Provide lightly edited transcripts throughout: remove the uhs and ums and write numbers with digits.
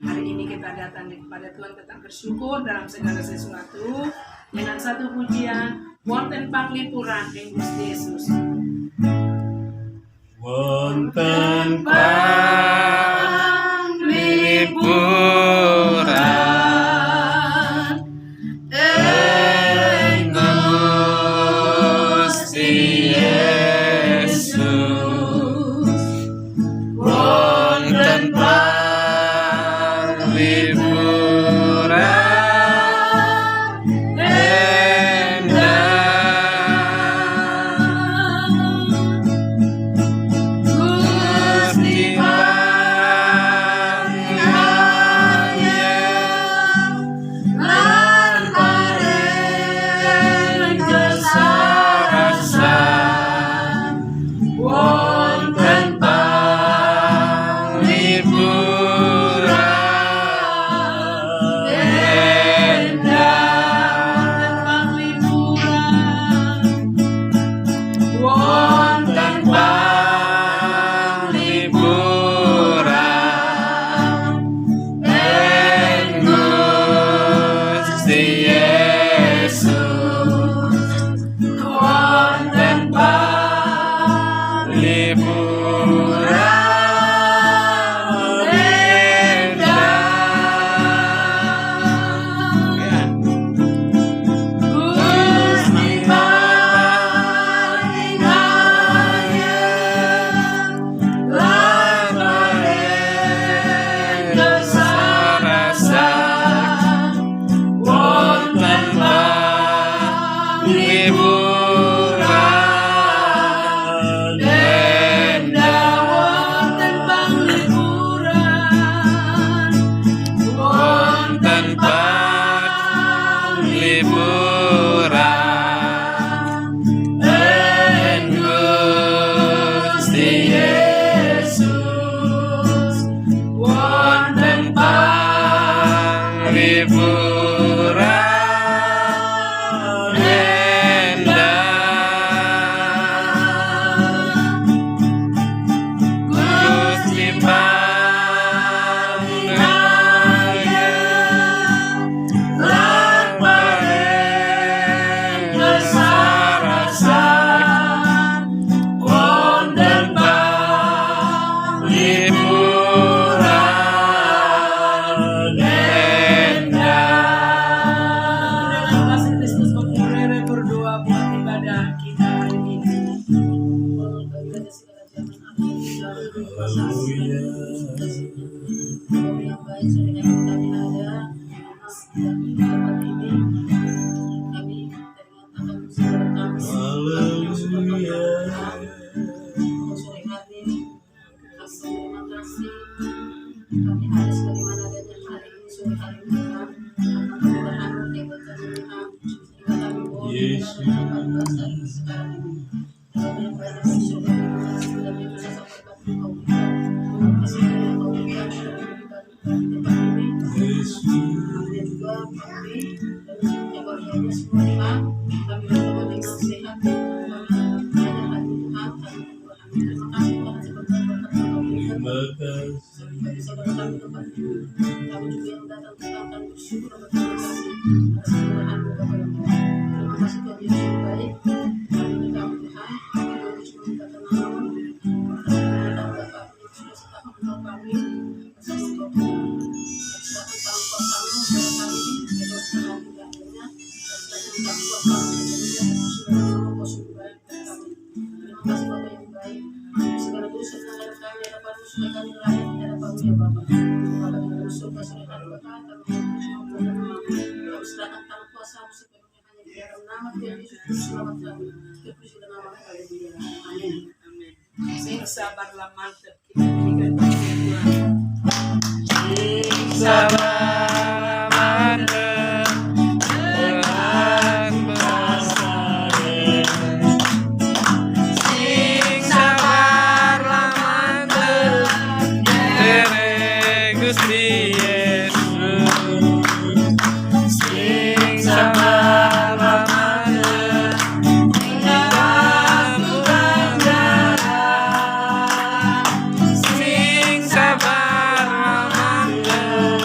Hari ini kita datang kepada Tuhan, kita bersyukur dalam segala sesuatu dengan satu pujian wonten panglipuran ing Gusti Yesus. Wonten panglipuran ing Gusti Yesus. Wonten panglipuran Gusti Pangeran lan paring kesarasan. Wonten panglipuran wonten panglipuran ing Gusti Yesus. Wonten panglipuran Gusti Pangeran lan paring kesarasan. Wonten panglipuran wonten panglipuran wonten panglipuran ing Gusti Yesus. Wonten panglipuran Gusti Pangeran lan paring kesarasan. Wonten panglipuran Terima kasih Kristus, Saudara berdoa buat ibadah kita hari ini. yang baik sudah yang kami ada Mas dan tempat ini kami teringat akan saudara kami yang sudah berdoa sore hari ini. Terima kasih kami ada sebagaimana adanya hari ini sore hari ini Tuhan. Mudah-mudahan table Tuhan sehingga kami boleh dapat bahasa sekarang ini. Kami yang berada di surga kami bisa sampaikan engkau Tuhan kasih yang kau berikan tempat ini. Kami juga kami dan kebahagiaannya semua Tuhan. Kami berdoa dengan sehat kami ada hati Tuhan kami memahami. Terima kasih Tuhan seperti berkat yang kau berikan bagi saudara kami tempat ini. Kami juga yang datang Tuhan kami bersyukur dan berterima kasih atas kemurahan-Mu Bapa yang baik. Terima kasih Tuhan Yesus yang baik. Kami minta Tuhan kami boleh cuma minta tenang. Minta Bapa yang sudah sertakan engkau kami bersama engkau Tuhan. Sertakan tangan kuasa-Mu dalam kali ini dalam segala hidupnya dan sertakan tangan kuasa-Mu dalam segala engkau sungguh baik dan kami. Terima kasih Bapa yang baik. Segala dosa yang ada kami hadapan-Mu supaya kami layak di hadapan-Mu ya Bapa. Bapa yang ada surga sudah kami berkata kami bersyukur dan mengaku. Kami sertakan tangan kuasa-Mu sepenuhnya hanya di dalam nama Tuhan Yesus Kristus selamat kami. Terpuji dalam nama Haleluya. Amin. Sing sabarlah mantep kita berikan kepada Tuhan. sabar mandek dengan bersabar. Sing sabarlah mandek dari Gusti Yesus. Sing sabarlah mandek dengan bersabar. Sing sabarlah mandek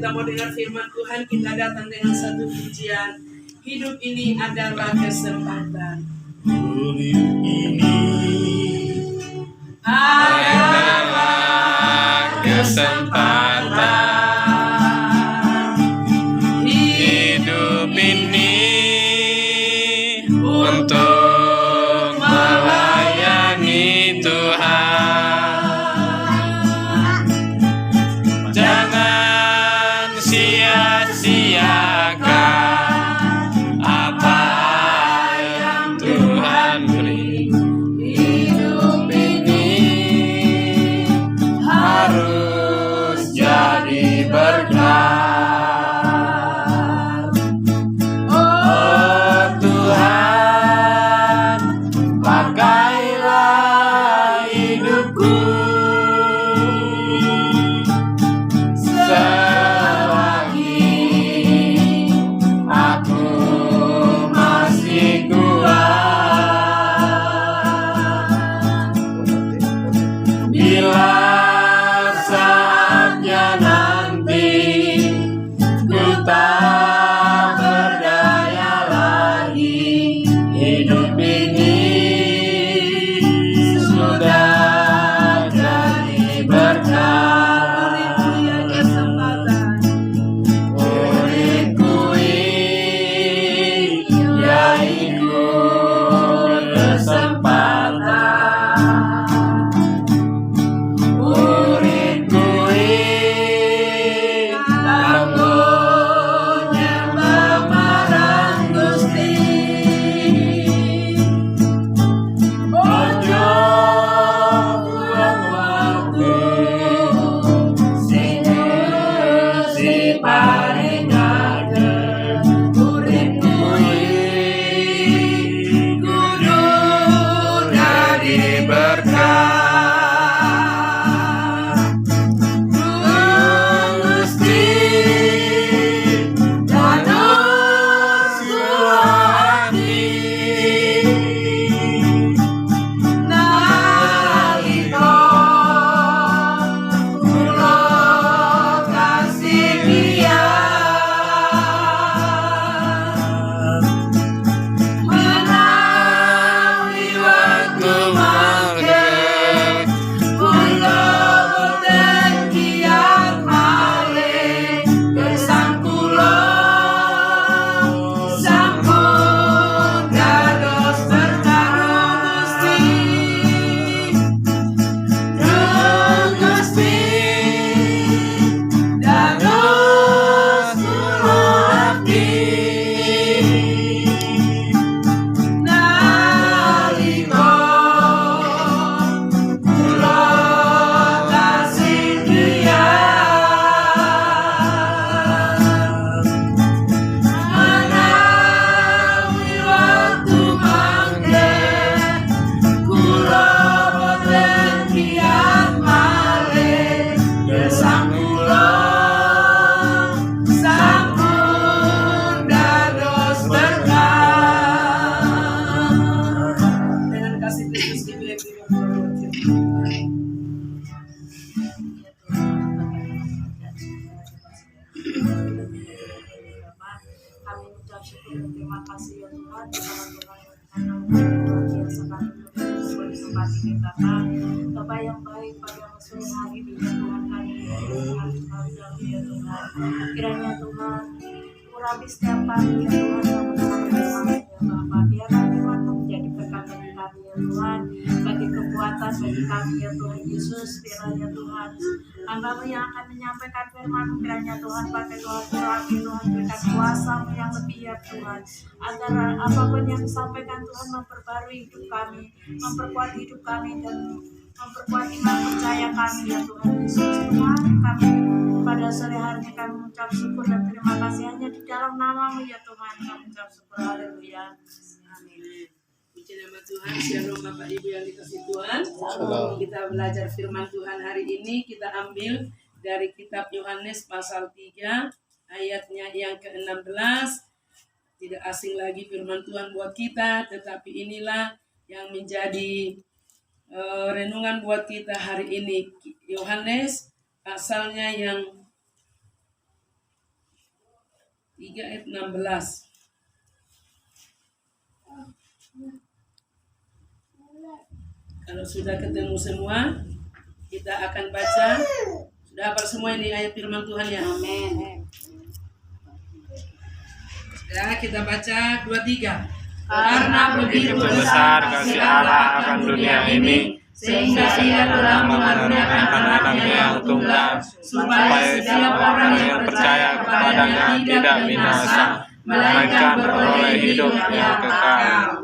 kita mau dengar firman Tuhan, kita datang dengan satu pujian. Hidup ini adalah kesempatan. Hidup ini Adalah kesempatan. hidup ini untuk melayani Tuhan. Jangan sia-siakan apa yang Tuhan beri. Hidup ini harus jadi berkat. Oh Tuhan, pakailah hidupku selagi aku masih kuat. Bila saatnya nanti ku tak berdaya lagi, hidup ini sudah jadi berkat. Uripku ya ikut kesempatan. Uripku kanggo nyembah marang Gusti. Ojo buang waktu sing si paringake. Uripku kudu jadi berkat. Gusti dados hati nalika kula kasih dia menawi waktu mangke kula boten kiat malih gesang kula sampun dados berkah Gusti dados kula abdi nalika kula kasih dia menawi waktu mangke kula boten kiat malih gesang kula sampun dados berkah. Dengan kasih Kristus diberi firman Tuhan. Kami ucap syukur dan terima kasih ya Tuhan, Tuhan yang luar biasa kami sebagai tempat ini Bapak yang baik pada sore hari ini ya Tuhan, kami hari ya Tuhan. Kiranya Tuhan urapi setiap kami ya Tuhan yang mendengar firman ya Bapak, biarlah firman menjadi berkat bagi kami ya Tuhan, bagi kekuatan bagi kami ya Tuhan Yesus. Kiranya Tuhan Hamba-Mu yang akan menyampaikan firman-Mu, kiranya Tuhan pakai Tuhan urapi Tuhan, berikan kuasa-Mu yang lebih ya Tuhan, agar apapun yang disampaikan Tuhan memperbarui hidup kami, memperkuat hidup kami, dan memperkuat iman percaya kami ya Tuhan Yesus. Tuhan, kami pada sore hari ini kami mengucap syukur dan terima kasih hanya di dalam nama-Mu ya Tuhan. Kami mengucap syukur, haleluya. Amin. Puji nama Tuhan, shalom Bapak Ibu yang dikasih Tuhan. Shalom. Kita belajar firman Tuhan hari ini, kita ambil dari kitab Yohanes pasal 3 ayatnya yang ke-16. Tidak asing lagi firman Tuhan buat kita, tetapi inilah yang menjadi renungan buat kita hari ini. Yohanes pasalnya yang 3 ayat 16. Kalau sudah ketemu semua, kita akan baca. Sudah hafal semua ini ayat firman Tuhan ya? Amin. Ya, kita baca 2-3. Karena begitu besar kasih Allah akan dunia ini, sehingga Ia telah mengaruniakan anaknya yang tunggal, supaya setiap orang yang percaya kepadanya tidak binasa, melainkan beroleh hidup yang kekal.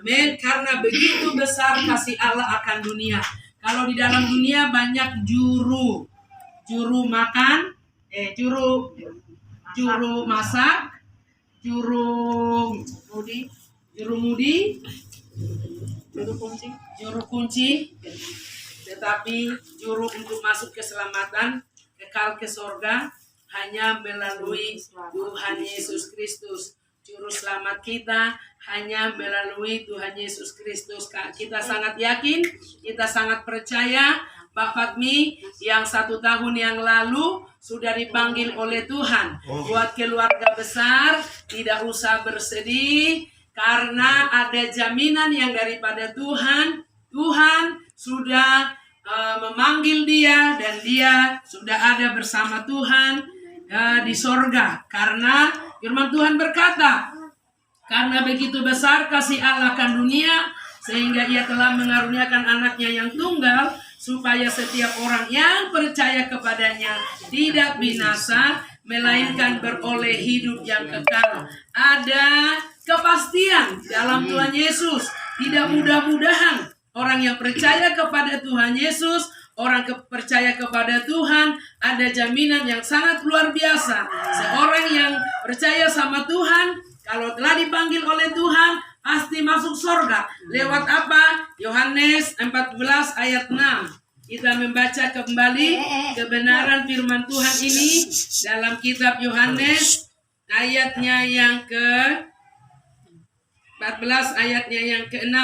Amin. Karena begitu besar kasih Allah akan dunia. Kalau di dalam dunia banyak juru makan, juru masak, juru mudi, juru kunci, tetapi juru untuk masuk keselamatan, kekal ke sorga hanya melalui Tuhan Yesus Kristus. Juru selamat kita hanya melalui Tuhan Yesus Kristus. Kita sangat yakin, kita sangat percaya Mbak Fatmi yang 1 tahun yang lalu sudah dipanggil oleh Tuhan buat keluarga besar. Tidak usah bersedih karena ada jaminan yang daripada Tuhan. Tuhan sudah memanggil dia dan dia sudah ada bersama Tuhan di sorga. Karena firman Tuhan berkata, karena begitu besar kasih Allah akan dunia, sehingga Ia telah mengaruniakan anaknya yang tunggal, supaya setiap orang yang percaya kepadanya tidak binasa, melainkan beroleh hidup yang kekal. Ada kepastian dalam Tuhan Yesus. Tidak mudah-mudahan orang yang percaya kepada Tuhan Yesus, orang percaya kepada Tuhan, ada jaminan yang sangat luar biasa. Seorang yang percaya sama Tuhan, kalau telah dipanggil oleh Tuhan, pasti masuk surga. Lewat apa? Yohanes 14 ayat 6. Kita membaca kembali kebenaran firman Tuhan ini dalam kitab Yohanes ayatnya yang ke-14 ayatnya yang ke-6.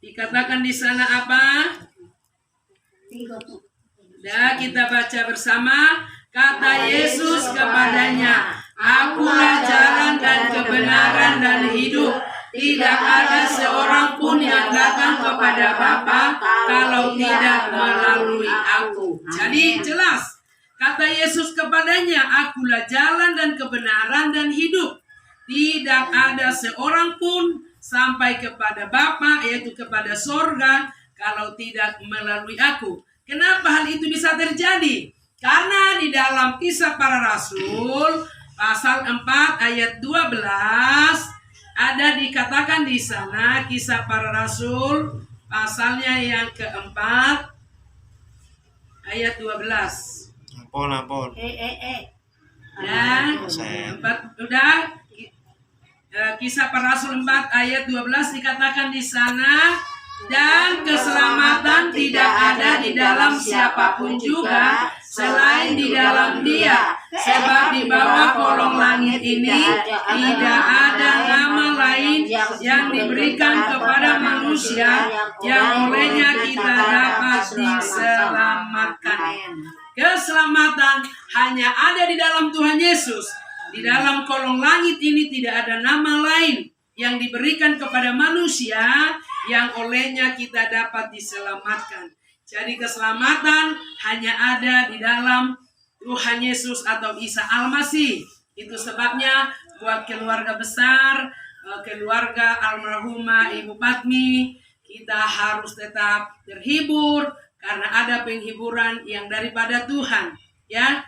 Dikatakan di sana apa? Ya, kita baca bersama. Kata Yesus kepadanya, Akulah jalan dan kebenaran dan hidup. Tidak ada seorang pun yang datang kepada Bapa kalau tidak melalui aku. Jadi jelas. Kata Yesus kepadanya, Akulah jalan dan kebenaran dan hidup. Tidak ada seorang pun sampai kepada Bapa, yaitu kepada sorga, kalau tidak melalui aku. Kenapa hal itu bisa terjadi? Karena di dalam Kisah Para Rasul pasal 4 ayat 12 ada dikatakan di sana, Kisah Para Rasul pasalnya yang keempat ayat 12. Ampun. Ya, 4 udah. Kisah Para Rasul 4 ayat 12 dikatakan di sana, dan keselamatan tidak ada di dalam siapapun juga selain di dalam Dia, sebab di bawah kolong langit ini tidak ada nama lain yang diberikan kepada manusia yang olehnya kita dapat diselamatkan. Keselamatan hanya ada di dalam Tuhan Yesus. Di dalam kolong langit ini tidak ada nama lain yang diberikan kepada manusia yang olehnya kita dapat diselamatkan. Jadi keselamatan hanya ada di dalam Tuhan Yesus atau Isa Al-Masih. Itu sebabnya buat keluarga besar, keluarga almarhumah Ibu Fatmi, kita harus tetap terhibur karena ada penghiburan yang daripada Tuhan. Ya,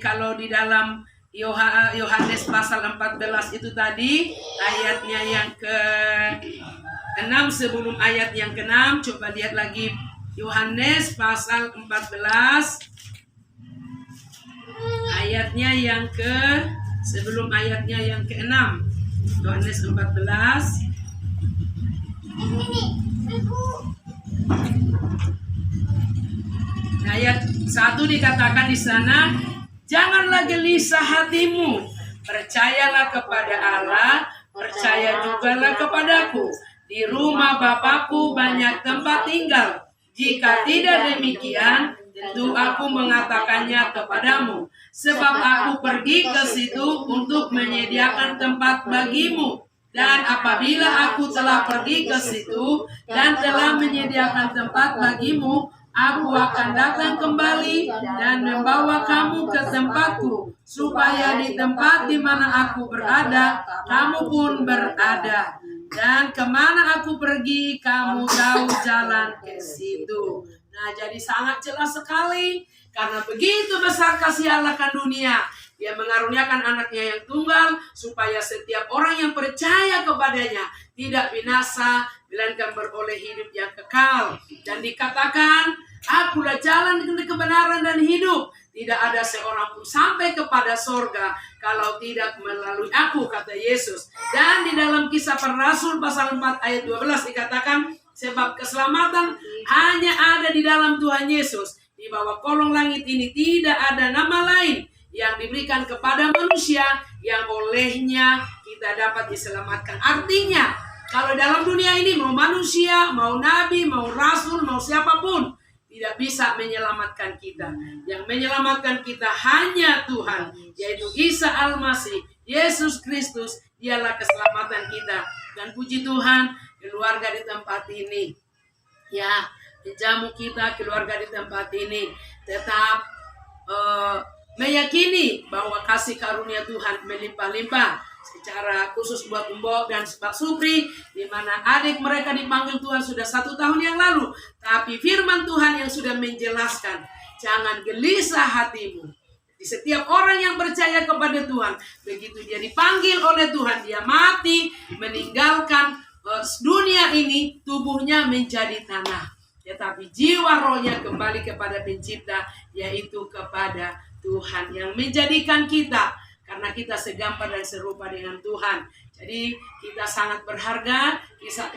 kalau di dalam Yohanes pasal 14 itu tadi ayatnya yang ke-6 sebelum ayat yang ke-6, coba lihat lagi Yohanes pasal 14 ayatnya yang sebelum ayatnya yang ke-6. Yohanes 14 ayat 1 dikatakan di sana, janganlah gelisah hatimu, percayalah kepada Allah, percaya jugalah kepadaku. Di rumah Bapakku banyak tempat tinggal. Jika tidak demikian, tentu aku mengatakannya kepadamu, sebab aku pergi ke situ untuk menyediakan tempat bagimu. Dan apabila aku telah pergi ke situ dan telah menyediakan tempat bagimu, aku akan datang kembali dan membawa kamu ke tempatku, supaya di tempat di mana aku berada, kamu pun berada. Dan kemana aku pergi, kamu tahu jalan ke situ. Nah, jadi sangat jelas sekali, karena begitu besar kasih Allah akan dunia, Dia mengaruniakan anaknya yang tunggal, supaya setiap orang yang percaya kepadanya tidak binasa, melainkan beroleh hidup yang kekal. Dan dikatakan, akulah jalan, kebenaran, dan hidup. Tidak ada seorang pun sampai kepada sorga kalau tidak melalui aku, kata Yesus. Dan di dalam Kisah Para Rasul pasal 4 ayat 12 dikatakan, sebab keselamatan hanya ada di dalam Tuhan Yesus. Di bawah kolong langit ini tidak ada nama lain yang diberikan kepada manusia yang olehnya kita dapat diselamatkan. Artinya, kalau dalam dunia ini mau manusia, mau nabi, mau rasul, mau siapapun, tidak bisa menyelamatkan kita. Yang menyelamatkan kita hanya Tuhan, yaitu Isa Al-Masih, Yesus Kristus. Dialah keselamatan kita. Dan puji Tuhan, keluarga di tempat ini, ya, menjamu kita, keluarga di tempat ini tetap meyakini bahwa kasih karunia Tuhan melimpah-limpah. Secara khusus buat Mbok dan Pak Supri, di mana adik mereka dipanggil Tuhan sudah 1 tahun yang lalu. Tapi firman Tuhan yang sudah menjelaskan, jangan gelisah hatimu. Di setiap orang yang percaya kepada Tuhan, begitu dia dipanggil oleh Tuhan, dia mati, meninggalkan dunia ini, tubuhnya menjadi tanah. Tetapi jiwa rohnya kembali kepada pencipta, yaitu kepada Tuhan yang menjadikan kita, karena kita segambar dan serupa dengan Tuhan. Jadi kita sangat berharga,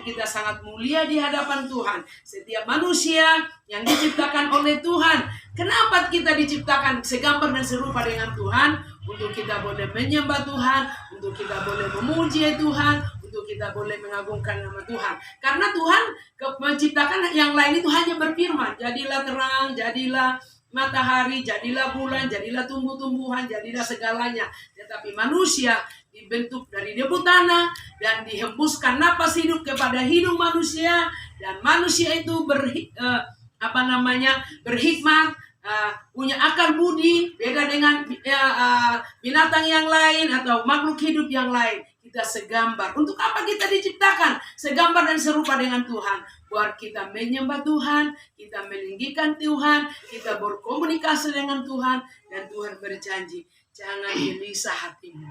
kita sangat mulia di hadapan Tuhan. Setiap manusia yang diciptakan oleh Tuhan. Kenapa kita diciptakan segambar dan serupa dengan Tuhan? Untuk kita boleh menyembah Tuhan, untuk kita boleh memuji Tuhan, untuk kita boleh mengagungkan nama Tuhan. Karena Tuhan menciptakan yang lain itu hanya berfirman, jadilah terang, jadilah matahari, jadilah bulan, jadilah tumbuh-tumbuhan, jadilah segalanya. Tetapi manusia dibentuk dari debu tanah dan dihembuskan napas hidup kepada hidung manusia, dan manusia itu berhikmat, punya akal budi, beda dengan binatang yang lain atau makhluk hidup yang lain. Kita segambar. Untuk apa kita diciptakan? Segambar dan serupa dengan Tuhan. Buat kita menyembah Tuhan, kita meninggikan Tuhan, kita berkomunikasi dengan Tuhan, dan Tuhan berjanji, jangan gelisah hatimu.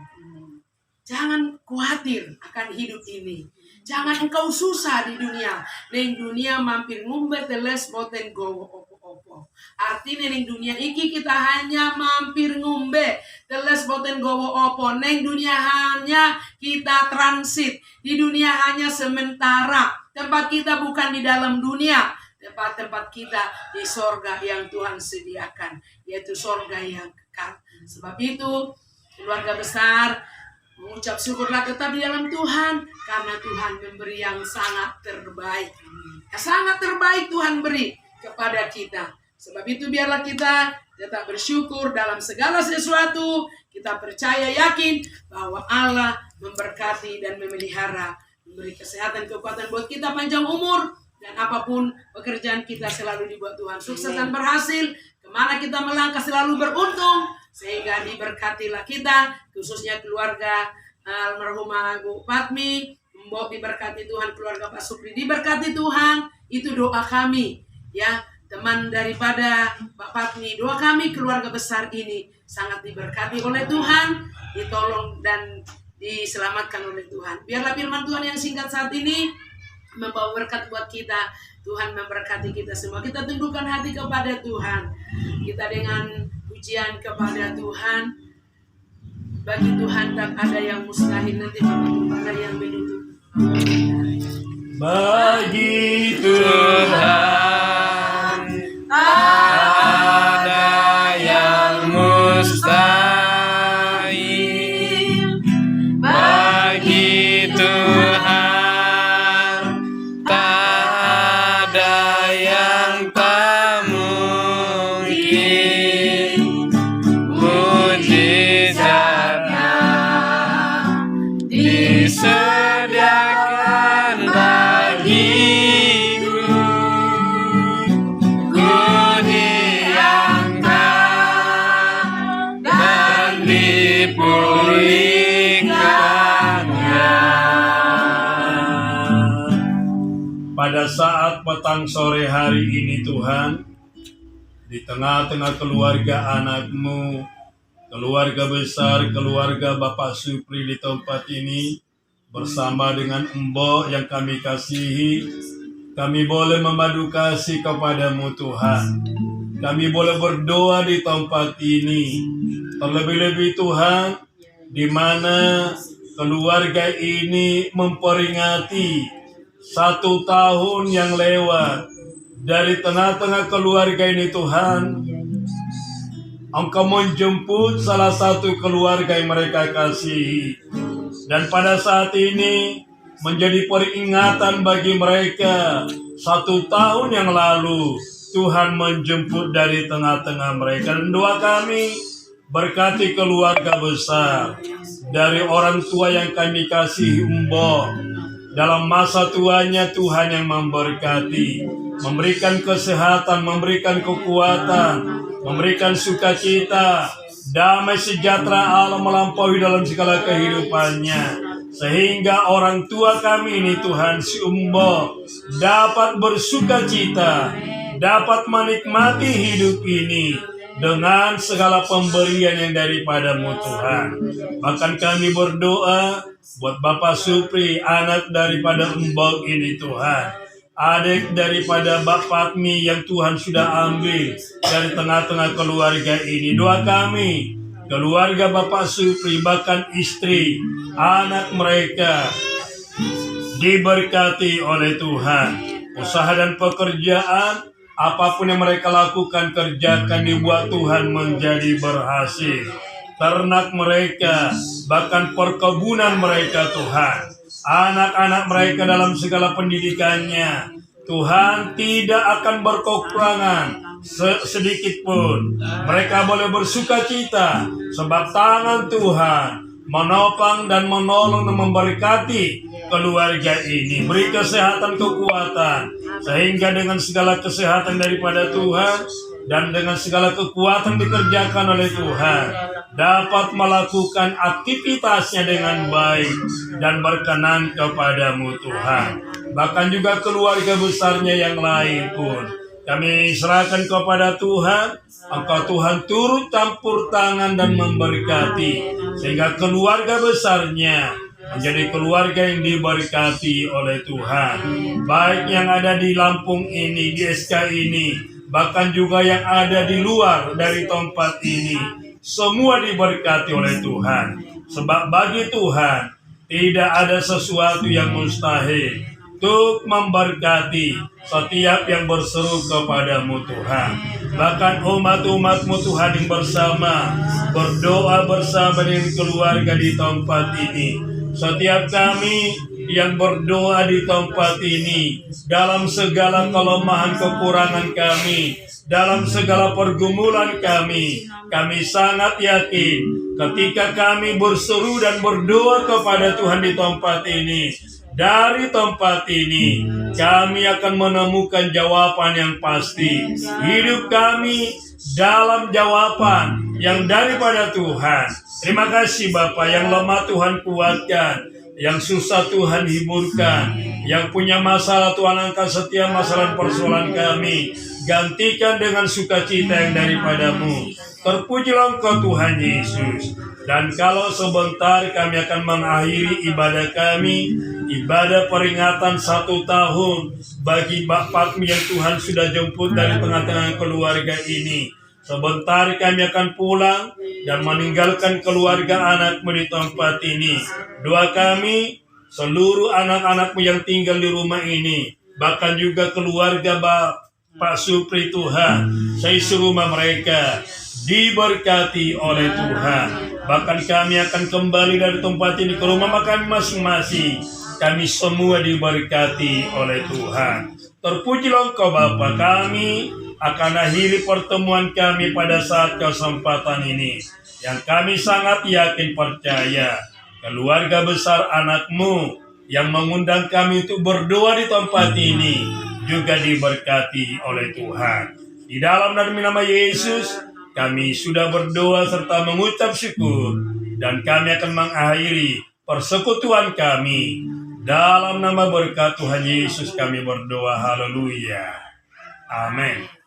Jangan khawatir akan hidup ini. Jangan engkau susah di dunia. Neng dunia mampir ngumbe teles boten gowo opo-opo. Artinya neng dunia iki kita hanya mampir ngumbe teles boten gowo opo. Neng dunia hanya kita transit. Di dunia hanya sementara. Tempat kita bukan di dalam dunia. Tempat kita di sorga yang Tuhan sediakan, yaitu sorga yang kekal. Sebab itu keluarga besar mengucap syukurlah tetap di dalam Tuhan, karena Tuhan memberi yang sangat terbaik. Sangat terbaik Tuhan beri kepada kita. Sebab itu biarlah kita tetap bersyukur dalam segala sesuatu. Kita percaya yakin bahwa Allah memberkati dan memelihara, memberi kesehatan, kekuatan buat kita, panjang umur, dan apapun pekerjaan kita selalu dibuat Tuhan sukses dan berhasil. Kemana kita melangkah selalu beruntung, sehingga diberkatilah kita, khususnya keluarga almarhumah Bu Fatmi, Mbok diberkati Tuhan, keluarga Pak Supri diberkati Tuhan. Itu doa kami, ya, teman daripada Pak Fatmi, doa kami keluarga besar ini sangat diberkati oleh Tuhan, ditolong dan diselamatkan oleh Tuhan. Biarlah firman Tuhan yang singkat saat ini membawa berkat buat kita. Tuhan memberkati kita semua. Kita tundukkan hati kepada Tuhan. Kita dengan pujian kepada Tuhan. Bagi Tuhan tak ada yang mustahil. Nanti pada yang menutup. Bagi Tuhan ada yang mustahil. Bagi Tuhan tak ada yang tak mungkin. datang sore hari ini Tuhan, di tengah-tengah keluarga anak-Mu, keluarga besar, keluarga Bapak Supri di tempat ini, bersama dengan Mbok yang kami kasihi, kami boleh memadu kasih kepadamu Tuhan. Kami boleh berdoa di tempat ini. Terlebih-lebih Tuhan, di mana keluarga ini memperingati 1 tahun yang lewat. Dari tengah-tengah keluarga ini Tuhan, Engkau menjemput salah satu keluarga yang mereka kasihi. Dan pada saat ini menjadi peringatan bagi mereka 1 tahun yang lalu Tuhan menjemput dari tengah-tengah mereka. Dan doa kami, berkati keluarga besar, dari orang tua yang kami kasihi Mbok, dalam masa tuanya Tuhan yang memberkati, memberikan kesehatan, memberikan kekuatan, memberikan sukacita, damai sejahtera Allah melampaui dalam segala kehidupannya, sehingga orang tua kami ini Tuhan, si Mbok, dapat bersukacita, dapat menikmati hidup ini dengan segala pemberian yang daripada-Mu Tuhan. Bahkan kami berdoa buat Bapak Supri, anak daripada Mbok ini Tuhan, adik daripada Bapak Mi yang Tuhan sudah ambil dari tengah-tengah keluarga ini. Doa kami, keluarga Bapak Supri, bahkan istri, anak mereka diberkati oleh Tuhan. Usaha dan pekerjaan, apapun yang mereka lakukan, kerjakan, dibuat Tuhan menjadi berhasil. Ternak mereka, bahkan perkebunan mereka Tuhan, anak-anak mereka dalam segala pendidikannya, Tuhan tidak akan berkekurangan sedikit pun. Mereka boleh bersukacita sebab tangan Tuhan menopang dan menolong dan memberkati keluarga ini. Beri kesehatan, kekuatan, sehingga dengan segala kesehatan daripada Tuhan dan dengan segala kekuatan dikerjakan oleh Tuhan, dapat melakukan aktivitasnya dengan baik dan berkenan kepadamu Tuhan. Bahkan juga keluarga besarnya yang lain pun kami serahkan kepada Tuhan. Engkau Tuhan turut campur tangan dan memberkati, sehingga keluarga besarnya menjadi keluarga yang diberkati oleh Tuhan. Baik yang ada di Lampung ini, di SK ini, bahkan juga yang ada di luar dari tempat ini, semua diberkati oleh Tuhan. Sebab bagi Tuhan tidak ada sesuatu yang mustahil untuk memberkati setiap yang berseru kepadamu Tuhan. Bahkan umat-umatmu Tuhan yang bersama, berdoa bersama dengan keluarga di tempat ini. Setiap kami yang berdoa di tempat ini, dalam segala kelemahan kekurangan kami, dalam segala pergumulan kami sangat yakin ketika kami berseru dan berdoa kepada Tuhan di tempat ini, dari tempat ini kami akan menemukan jawaban yang pasti. Hidup kami dalam jawaban yang daripada Tuhan. Terima kasih Bapa, yang lemah Tuhan kuatkan, yang susah Tuhan hiburkan, yang punya masalah Tuhan angkat setiap masalah persoalan kami, gantikan dengan sukacita yang daripadamu. Terpujilah Engkau Tuhan Yesus. Dan kalau sebentar kami akan mengakhiri ibadah kami, ibadah peringatan 1 tahun bagi Bapak yang Tuhan sudah jemput dari tengah-tengah keluarga ini. Sebentar kami akan pulang dan meninggalkan keluarga anakmu di tempat ini. Doa kami, seluruh anak-anakmu yang tinggal di rumah ini, bahkan juga keluarga Pak Supri Tuhan, serumah mereka diberkati oleh Tuhan. Bahkan kami akan kembali dari tempat ini ke rumah makan masing-masing. Kami semua diberkati oleh Tuhan. Terpujilah Engkau Bapa. Kami akan akhiri pertemuan kami pada saat kesempatan ini, yang kami sangat yakin percaya keluarga besar anakmu yang mengundang kami untuk berdoa di tempat ini juga diberkati oleh Tuhan. Di dalam nama Yesus kami sudah berdoa serta mengucap syukur, dan kami akan mengakhiri persekutuan kami Dalam nama berkat Tuhan Yesus kami berdoa, haleluya. Amin.